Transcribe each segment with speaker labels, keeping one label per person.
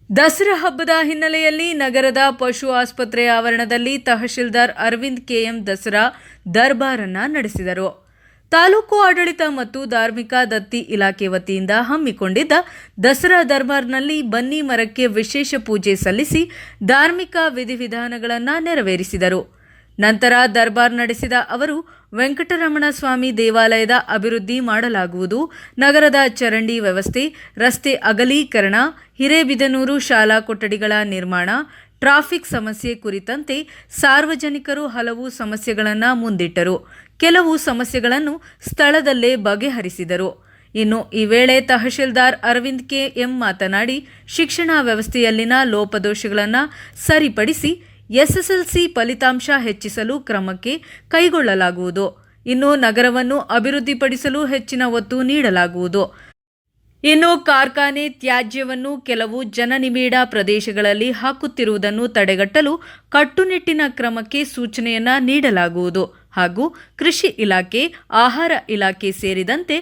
Speaker 1: ದಸರಾ ಹಬ್ಬದ ಹಿನ್ನೆಲೆಯಲ್ಲಿ ನಗರದ ಪಶು ಆಸ್ಪತ್ರೆಯ ಆವರಣದಲ್ಲಿ ತಹಶೀಲ್ದಾರ್ ಅರವಿಂದ್ ಕೆಎಂ ದಸರಾ ದರ್ಬಾರನ್ನು ನಡೆಸಿದರು. ತಾಲೂಕು ಆಡಳಿತ ಮತ್ತು ಧಾರ್ಮಿಕ ದತ್ತಿ ಇಲಾಖೆ ವತಿಯಿಂದ ಹಮ್ಮಿಕೊಂಡಿದ್ದ ದಸರಾ ದರ್ಬಾರ್ನಲ್ಲಿ ಬನ್ನಿ ಮರಕ್ಕೆ ವಿಶೇಷ ಪೂಜೆ ಸಲ್ಲಿಸಿ ಧಾರ್ಮಿಕ ವಿಧಿವಿಧಾನಗಳನ್ನು ನೆರವೇರಿಸಿದರು. ನಂತರ ದರ್ಬಾರ್ ನಡೆಸಿದ ಅವರು ವೆಂಕಟರಮಣ ಸ್ವಾಮಿ ದೇವಾಲಯದ ಅಭಿವೃದ್ಧಿ ಮಾಡಲಾಗುವುದು, ನಗರದ ಚರಂಡಿ ವ್ಯವಸ್ಥೆ, ರಸ್ತೆ ಅಗಲೀಕರಣ, ಹಿರೇಬಿದನೂರು ಶಾಲಾ ಕೊಠಡಿಗಳ ನಿರ್ಮಾಣ, ಟ್ರಾಫಿಕ್ ಸಮಸ್ಯೆ ಕುರಿತಂತೆ ಸಾರ್ವಜನಿಕರು ಹಲವು ಸಮಸ್ಯೆಗಳನ್ನು ಮುಂದಿಟ್ಟರು. ಕೆಲವು ಸಮಸ್ಯೆಗಳನ್ನು ಸ್ಥಳದಲ್ಲೇ ಬಗೆಹರಿಸಿದರು. ಇನ್ನು ಈ ವೇಳೆ ತಹಶೀಲ್ದಾರ್ ಅರವಿಂದ್ ಕೆಎಂ ಮಾತನಾಡಿ, ಶಿಕ್ಷಣ ವ್ಯವಸ್ಥೆಯಲ್ಲಿನ ಲೋಪದೋಷಗಳನ್ನು ಸರಿಪಡಿಸಿ ಎಸ್ಎಸ್ಎಲ್ಸಿ ಫಲಿತಾಂಶ ಹೆಚ್ಚಿಸಲು ಕ್ರಮಕ್ಕೆ ಕೈಗೊಳ್ಳಲಾಗುವುದು. ಇನ್ನು ನಗರವನ್ನು ಅಭಿವೃದ್ಧಿಪಡಿಸಲು ಹೆಚ್ಚಿನ ಒತ್ತು ನೀಡಲಾಗುವುದು. ಇನ್ನು ಕಾರ್ಖಾನೆ ತ್ಯಾಜ್ಯವನ್ನು ಕೆಲವು ಜನನಿಬಿಡ ಪ್ರದೇಶಗಳಲ್ಲಿ ಹಾಕುತ್ತಿರುವುದನ್ನು ತಡೆಗಟ್ಟಲು ಕಟ್ಟುನಿಟ್ಟಿನ ಕ್ರಮಕ್ಕೆ ಸೂಚನೆಯನ್ನ ನೀಡಲಾಗುವುದು ಹಾಗೂ ಕೃಷಿ ಇಲಾಖೆ, ಆಹಾರ ಇಲಾಖೆ ಸೇರಿದಂತೆ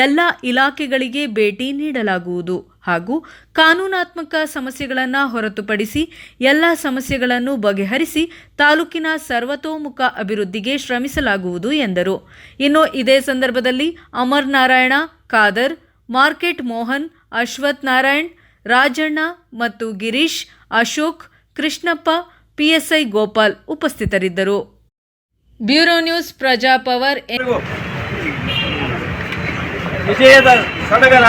Speaker 1: ಎಲ್ಲ ಇಲಾಖೆಗಳಿಗೆ ಭೇಟಿ ನೀಡಲಾಗುವುದು ಹಾಗೂ ಕಾನೂನಾತ್ಮಕ ಸಮಸ್ಯೆಗಳನ್ನು ಹೊರತುಪಡಿಸಿ ಎಲ್ಲ ಸಮಸ್ಯೆಗಳನ್ನು ಬಗೆಹರಿಸಿ ತಾಲೂಕಿನ ಸರ್ವತೋಮುಖ ಅಭಿವೃದ್ಧಿಗೆ ಶ್ರಮಿಸಲಾಗುವುದು ಎಂದರು. ಇನ್ನು ಇದೇ ಸಂದರ್ಭದಲ್ಲಿ ಅಮರ್ ನಾರಾಯಣ, ಖಾದರ್, ಮಾರ್ಕೆಟ್ ಮೋಹನ್, ಅಶ್ವಥ್ ನಾರಾಯಣ್, ರಾಜಣ್ಣ ಮತ್ತು ಗಿರೀಶ್, ಅಶೋಕ್, ಕೃಷ್ಣಪ್ಪ, ಪಿಎಸ್ಐ ಗೋಪಾಲ್ ಉಪಸ್ಥಿತರಿದ್ದರು. Bureau news, Prajapower.
Speaker 2: ವಿಜಯದ ಸಡಗರ,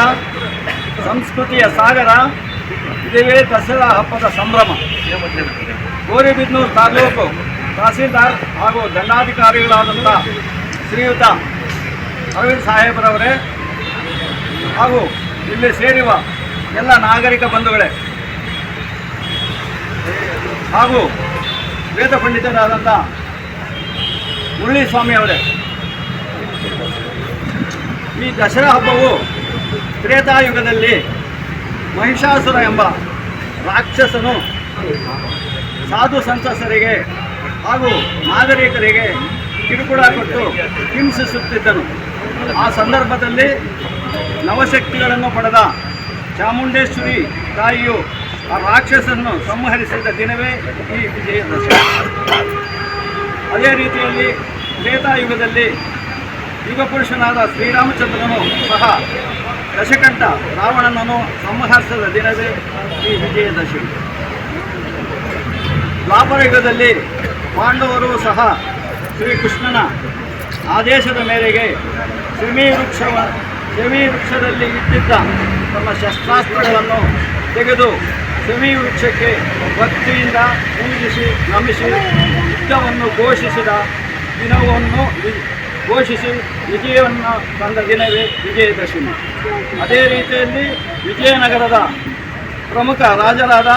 Speaker 2: ಸಂಸ್ಕೃತಿಯ ಸಾಗರ, ಇದುವೇ ದಸರಾ ಹಬ್ಬದ ಸಂಭ್ರಮ. ಗೌರಿಬಿದನೂರು ತಾಲೂಕು ತಹಸೀಲ್ದಾರ್ ಹಾಗೂ ದಂಡಾಧಿಕಾರಿಗಳಾದಂಥ ಶ್ರೀಯುತ ಅರವಿಂದ್ ಸಾಹೇಬರವರೇ ಹಾಗೂ ಇಲ್ಲಿ ಸೇರುವ ಎಲ್ಲ ನಾಗರಿಕ ಬಂಧುಗಳೇ ಹಾಗೂ ವೇದ ಪಂಡಿತರಾದಂಥ ಮುರಳೀಸ್ವಾಮಿ ಅವರೇ, ಈ ದಸರಾ ಹಬ್ಬವು ತ್ರೇತಾಯುಗದಲ್ಲಿ ಮಹಿಷಾಸುರ ಎಂಬ ರಾಕ್ಷಸನು ಸಾಧು ಸಂತಸರಿಗೆ ಹಾಗೂ ನಾಗರಿಕರಿಗೆ ಕಿರುಕುಳ ಕೊಟ್ಟು ಹಿಂಸಿಸುತ್ತಿದ್ದನು. ಆ ಸಂದರ್ಭದಲ್ಲಿ ನವಶಕ್ತಿಗಳನ್ನು ಪಡೆದ ಚಾಮುಂಡೇಶ್ವರಿ ತಾಯಿಯು ಆ ರಾಕ್ಷಸನ್ನು ಸಂಹರಿಸಿದ ದಿನವೇ ಈ ವಿಜಯದಶಮಿ. ಅದೇ ರೀತಿಯಲ್ಲಿ ತ್ರೇತಾಯುಗದಲ್ಲಿ ಯುಗಪುರುಷನಾದ ಶ್ರೀರಾಮಚಂದ್ರನು ಸಹ ದಶಕಂಠ ರಾವಣನನ್ನು ಸಂಹರಿಸಿದ ದಿನವೇ ಈ ವಿಜಯದಶಮಿ. ದ್ವಾಪರ ಯುಗದಲ್ಲಿ ಪಾಂಡವರು ಸಹ ಶ್ರೀಕೃಷ್ಣನ ಆದೇಶದ ಮೇರೆಗೆ ಶಮಿ ವೃಕ್ಷದಲ್ಲಿ ಇಟ್ಟಿದ್ದ ತಮ್ಮ ಶಸ್ತ್ರಾಸ್ತ್ರಗಳನ್ನು ತೆಗೆದು ಶಮಿ ವೃಕ್ಷಕ್ಕೆ ಭಕ್ತಿಯಿಂದ ಪೂಜಿಸಿ ನಮಿಸಿ ಯುದ್ಧವನ್ನು ಘೋಷಿಸಿದ ದಿನವನ್ನು ಘೋಷಿಸಿ ವಿಜಯವನ್ನು ತಂದ ದಿನವೇ ವಿಜಯದಶಮಿ. ಅದೇ ರೀತಿಯಲ್ಲಿ ವಿಜಯನಗರದ ಪ್ರಮುಖ ರಾಜರಾದ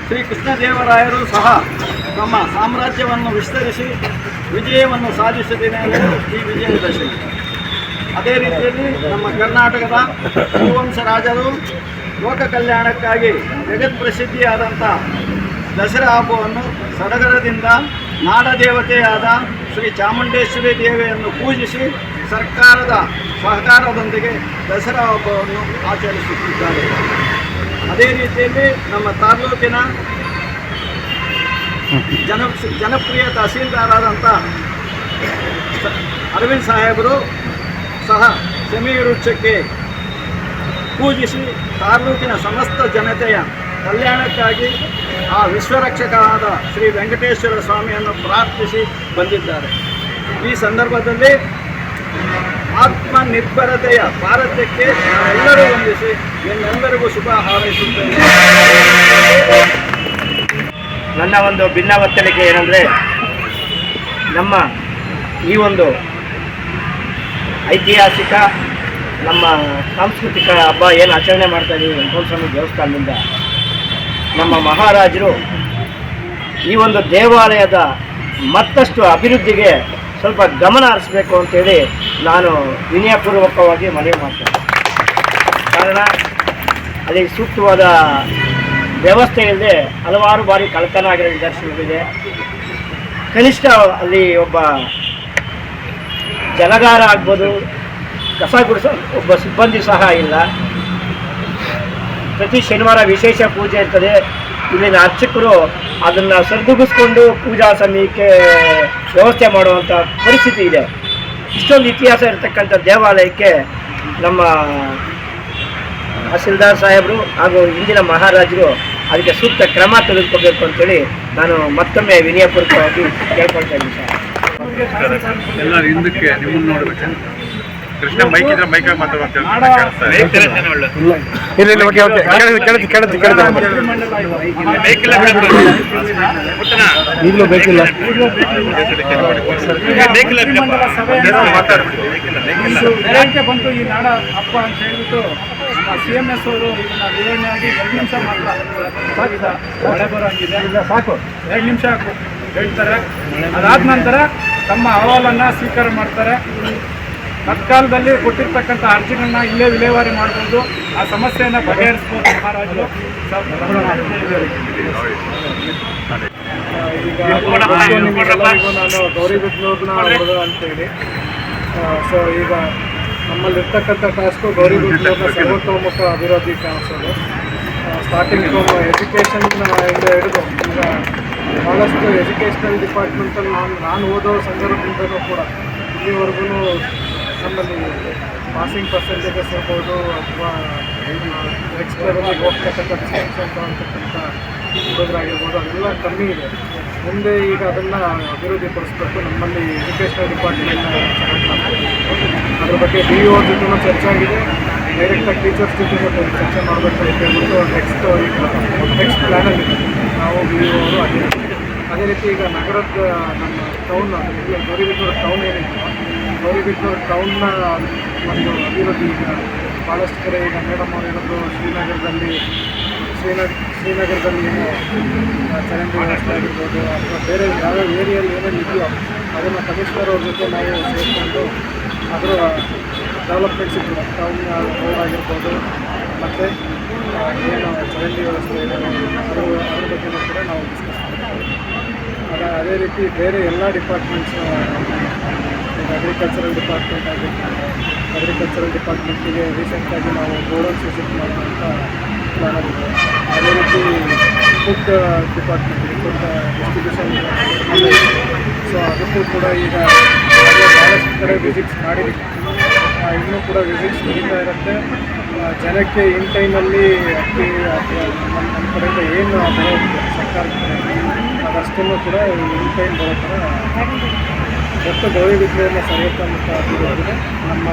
Speaker 2: ಶ್ರೀ ಕೃಷ್ಣದೇವರಾಯರು ಸಹ ತಮ್ಮ ಸಾಮ್ರಾಜ್ಯವನ್ನು ವಿಸ್ತರಿಸಿ ವಿಜಯವನ್ನು ಸಾಧಿಸಿದ ದಿನವೇ ಈ ವಿಜಯದಶಮಿ. ಅದೇ ರೀತಿಯಲ್ಲಿ ನಮ್ಮ ಕರ್ನಾಟಕದ ಹರಿವಂಶ ರಾಜರು ಲೋಕ ಕಲ್ಯಾಣಕ್ಕಾಗಿ ಜಗತ್ ಪ್ರಸಿದ್ಧಿಯಾದಂಥ ದಸರಾ ಹಬ್ಬವನ್ನು ಸಡಗರದಿಂದ ನಾಡದೇವತೆಯಾದ ಶ್ರೀ ಚಾಮುಂಡೇಶ್ವರಿ ದೇವಿಯನ್ನು ಪೂಜಿಸಿ ಸರ್ಕಾರದ ಸಹಕಾರದೊಂದಿಗೆ ದಸರಾ ಹಬ್ಬವನ್ನು ಆಚರಿಸುತ್ತಿದ್ದಾರೆ. ಅದೇ ರೀತಿಯಲ್ಲಿ ನಮ್ಮ ತಾಲೂಕಿನ ಜನಪ್ರಿಯ ತಹಸೀಲ್ದಾರಾದಂಥ ಅರವಿಂದ್ ಸಾಹೇಬರು ಸಹ ಶಮಿ ವೃಕ್ಷಕ್ಕೆ ಪೂಜಿಸಿ ತಾಲೂಕಿನ ಸಮಸ್ತ ಜನತೆಯ ಕಲ್ಯಾಣಕ್ಕಾಗಿ ಆ ವಿಶ್ವರಕ್ಷಕನಾದ ಶ್ರೀ ವೆಂಕಟೇಶ್ವರ ಸ್ವಾಮಿಯನ್ನು ಪ್ರಾರ್ಥಿಸಿ ಬಂದಿದ್ದಾರೆ. ಈ ಸಂದರ್ಭದಲ್ಲಿ ಆತ್ಮನಿರ್ಭರತೆಯ ಭಾರತಕ್ಕೆ ನಾವೆಲ್ಲರೂ ವಂದಿಸಿ ಎಲ್ಲರಿಗೂ ಶುಭ ಹಾರೈಸುತ್ತೇನೆ.
Speaker 3: ನನ್ನ ಒಂದು ಭಿನ್ನವತ್ತಲಿಕೆ ಏನಂದರೆ, ನಮ್ಮ ಈ ಒಂದು ಐತಿಹಾಸಿಕ ನಮ್ಮ ಸಾಂಸ್ಕೃತಿಕ ಹಬ್ಬ ಏನು ಆಚರಣೆ ಮಾಡ್ತಾಯಿದ್ದೀವಿ ವೆಂಕಟಸ್ವಾಮಿ ದೇವಸ್ಥಾನದಿಂದ, ನಮ್ಮ ಮಹಾರಾಜರು ಈ ಒಂದು ದೇವಾಲಯದ ಮತ್ತಷ್ಟು ಅಭಿವೃದ್ಧಿಗೆ ಸ್ವಲ್ಪ ಗಮನ ಹರಿಸಬೇಕು ಅಂತೇಳಿ ನಾನು ವಿನಯಪೂರ್ವಕವಾಗಿ ಮನವಿ ಮಾಡ್ತೇನೆ. ಕಾರಣ ಅಲ್ಲಿ ಸೂಕ್ತವಾದ ವ್ಯವಸ್ಥೆ ಇಲ್ಲದೆ ಹಲವಾರು ಬಾರಿ ಕಳ್ಳತನ ಆಗಿರೋ ನಿದರ್ಶನಗಳಿದೆ. ಕನಿಷ್ಠ ಅಲ್ಲಿ ಒಬ್ಬ ಜಲಗಾರ ಆಗ್ಬೋದು, ಕಸ ಗುಡಿಸೋ ಒಬ್ಬ ಸಿಬ್ಬಂದಿ ಸಹ ಇಲ್ಲ. ಪ್ರತಿ ಶನಿವಾರ ವಿಶೇಷ ಪೂಜೆ ಇರ್ತದೆ. ಇಲ್ಲಿನ ಅರ್ಚಕರು ಅದನ್ನು ಸರಿದೂಗಿಸ್ಕೊಂಡು ಪೂಜಾ ಸಮಯಕ್ಕೆ ವ್ಯವಸ್ಥೆ ಮಾಡುವಂಥ ಪರಿಸ್ಥಿತಿ ಇದೆ. ಇಷ್ಟೊಂದು ಇತಿಹಾಸ ಇರತಕ್ಕಂಥ ದೇವಾಲಯಕ್ಕೆ ನಮ್ಮ ತಹಶೀಲ್ದಾರ್ ಸಾಹೇಬರು ಹಾಗೂ ಇಂದಿನ ಮಹಾರಾಜರು ಅದಕ್ಕೆ ಸೂಕ್ತ ಕ್ರಮ ತೆಗೆದುಕೋಬೇಕು ಅಂತೇಳಿ ನಾನು ಮತ್ತೊಮ್ಮೆ ವಿನಯಪೂರ್ವಕವಾಗಿ ಕೇಳ್ಕೊಳ್ತಾ ಇದ್ದೀನಿ ಸರ್.
Speaker 4: ಎಲ್ಲರೂ ಹಿಂದಕ್ಕೆ ನಿಮ್ಮನ್ನು ನೋಡ್ಬೇಕು. ಕೃಷ್ಣ ಮೈಕ್ ಇದ್ರೆ ಮೈಕಾಗಿ ಮಾತಾಡುವಂತ
Speaker 2: ಈಗಲೂ ಬೇಕಿಲ್ಲ.
Speaker 5: ಯಾಕೆ ಬಂತು ಈ ನಾಡ ಹಬ್ಬ ಅಂತ ಹೇಳ್ಬಿಟ್ಟು ನಮ್ಮ CMS ಅವರು ಇದನ್ನ ವಿವರಣೆಯಾಗಿ 2 ನಿಮಿಷ ಮಾತ್ರ ಮಳೆ ಬರೋಂಗಿದೆ, ಸಾಕು 2 ನಿಮಿಷ ಹೇಳ್ತಾರೆ. ಅದಾದ ನಂತರ ತಮ್ಮ ಅಹವಾಲನ್ನು ಸ್ವೀಕಾರ ಮಾಡ್ತಾರೆ. ತತ್ಕಾಲದಲ್ಲಿ ಕೊಟ್ಟಿರ್ತಕ್ಕಂಥ ಅರ್ಜಿಗಳನ್ನ ಇಲ್ಲೇ ವಿಲೇವಾರಿ ಮಾಡ್ಬೋದು, ಆ ಸಮಸ್ಯೆಯನ್ನು ಬಗೆಹರಿಸ್ಬೋದು ಮಹಾರಾಜರು. ಈಗ ನಾನು ಗೌರಿಬಿದನೂರಿನ ಹುಡುಗ ಅಂತೇಳಿ. ಸೊ ಈಗ ನಮ್ಮಲ್ಲಿರ್ತಕ್ಕಂಥ ಟಾಸ್ಕು ಗೌರಿಬಿದನೂರಿನ ಸರ್ವತೋಮುಖ ಅಭಿವೃದ್ಧಿ ಕಾಣಿಸೋದು. ಸ್ಟಾರ್ಟಿಂಗ್ ಫ್ರಮ್ ಎಜುಕೇಷನ್ ಇಂದ ಹಿಡಿದು ಈಗ ಭಾಳಷ್ಟು ಎಜುಕೇಷನಲ್ ಡಿಪಾರ್ಟ್ಮೆಂಟಲ್ಲಿ ನಾನು ಓದೋ ಸಂದರ್ಭದಿಂದಲೂ ಕೂಡ ಇಲ್ಲಿವರೆಗೂ ನಮ್ಮಲ್ಲಿ ಪಾಸಿಂಗ್ ಪರ್ಸೆಂಟೇಜಸ್ ಇರ್ಬೋದು ಅಥವಾ ನೆಕ್ಸ್ಟ್ ಲೆವೆಲಿಗೆ ಹೋಗ್ತಕ್ಕಂಥ ಡಿಸ್ಟಿಂಕ್ಷನ್ ಅಂತಕ್ಕಂಥ ಹುಡುಗರಾಗಿರ್ಬೋದು ಅದೆಲ್ಲ ಕಮ್ಮಿ ಇದೆ. ಮುಂದೆ ಈಗ ಅದನ್ನು ಅಭಿವೃದ್ಧಿಪಡಿಸ್ಬೇಕು. ನಮ್ಮಲ್ಲಿ ಎಜುಕೇಷನಲ್ ಡಿಪಾರ್ಟ್ಮೆಂಟ್ ಚೆನ್ನಾಗಿ ಮಾಡ್ತೀವಿ. ಅದ್ರ ಬಗ್ಗೆ BEO ಜೊತೆನೂ ಚರ್ಚೆ ಆಗಿದೆ. ಡೈರೆಕ್ಟಾಗಿ ಟೀಚರ್ಸ್ ಜೊತೆ ಚರ್ಚೆ ಮಾಡಬೇಕು ಅಂತ ಹೇಳ್ಬಿಟ್ಟು ನೆಕ್ಸ್ಟ್ ಪ್ಲ್ಯಾನಲ್ಲಿದೆ. ನಾವು BEO ಅವರು ಅದೇ ರೀತಿ ಈಗ ನಗರದ ನಮ್ಮ ಟೌನ್ ಗೌರಿಬಿದನೂರು ಟೌನ್ ಏನಿದೆ, ಗೌರಿಬಿದನೂರು ಟೌನ್ನ ಒಂದು ಅಭಿವೃದ್ಧಿ ಈಗ ಭಾಳಷ್ಟು ಕಡೆ ಈಗ ಮೇಡಮ್ ಅವರು ಹೇಳೋದು ಶ್ರೀನಗರದಲ್ಲಿ ಏನು ಚರಂಡಿ ವ್ಯವಸ್ಥೆ ಆಗಿರ್ಬೋದು ಅಥವಾ ಬೇರೆ ಯಾವ್ಯಾವ ಏರಿಯಲ್ಲಿ ಏನೇನು ಇದೆಯೋ ಅದನ್ನು ಕಮಿಷನರ್ ಅವ್ರ ಜೊತೆ ನಾವು ಸೇರಿಕೊಂಡು ಅದರ ಡೆವಲಪ್ಮೆಂಟ್ಸ್ ಕೂಡ ಟೌನ್ ರೋಡ್ ಆಗಿರ್ಬೋದು ಮತ್ತು ಏನು ಚರಂಡಿ ವ್ಯವಸ್ಥೆ ಇದೆ ಅದ್ರ ಬಗ್ಗೆಯೂ ಕೂಡ ನಾವು ಡಿಸ್ಕಸ್ ಮಾಡ್ತೀವಿ. ಅದೇ ರೀತಿ ಬೇರೆ ಎಲ್ಲ ಡಿಪಾರ್ಟ್ಮೆಂಟ್ಸ್ ಅಗ್ರಿಕಲ್ಚರಲ್ ಡಿಪಾರ್ಟ್ಮೆಂಟ್ ಆಗಿರ್ಬೋದು, ಅಗ್ರಿಕಲ್ಚರಲ್ ಡಿಪಾರ್ಟ್ಮೆಂಟಿಗೆ ರೀಸೆಂಟಾಗಿ ನಾವು ಗೋಡೌನ್ಸ್ ವಿಸಿಟ್ ಮಾಡುವಂಥ ಪ್ಲಾನ್ ಆಗಿದೆ. ಅದೇ ರೀತಿ ಫುಡ್ ಡಿಪಾರ್ಟ್ಮೆಂಟಿಗೆ ಫುಡ್ ಡಿಸ್ಟ್ರಿಬ್ಯೂಷನ್. ಸೊ ಅದಕ್ಕೂ ಕೂಡ ಈಗ ಭಾಳಷ್ಟು ಕಡೆ ವಿಸಿಟ್ಸ್ ಮಾಡಿದ್ದೀವಿ. ಇನ್ನೂ ಕೂಡ ವಿಸಿಟ್ಸ್ ನಡೀತಾ ಇರುತ್ತೆ. ಜನಕ್ಕೆ ಇನ್ ಟೈಮಲ್ಲಿ ಅಕ್ಕಿ ಅಥವಾ ನಮ್ಮ ಕಡೆಯಿಂದ ಏನು ಬರೋ ಸರ್ಕಾರದ ಅದಷ್ಟನ್ನು ಕೂಡ ಇನ್ ಟೈಮ್ ಬರೋ ಥರ ಒಟ್ಟು ಗೌರಿಬಿದನೂರಿನ ಸರ್ವತೋಮುಖ ಅಭಿವೃದ್ಧಿಗೆ ನಮ್ಮ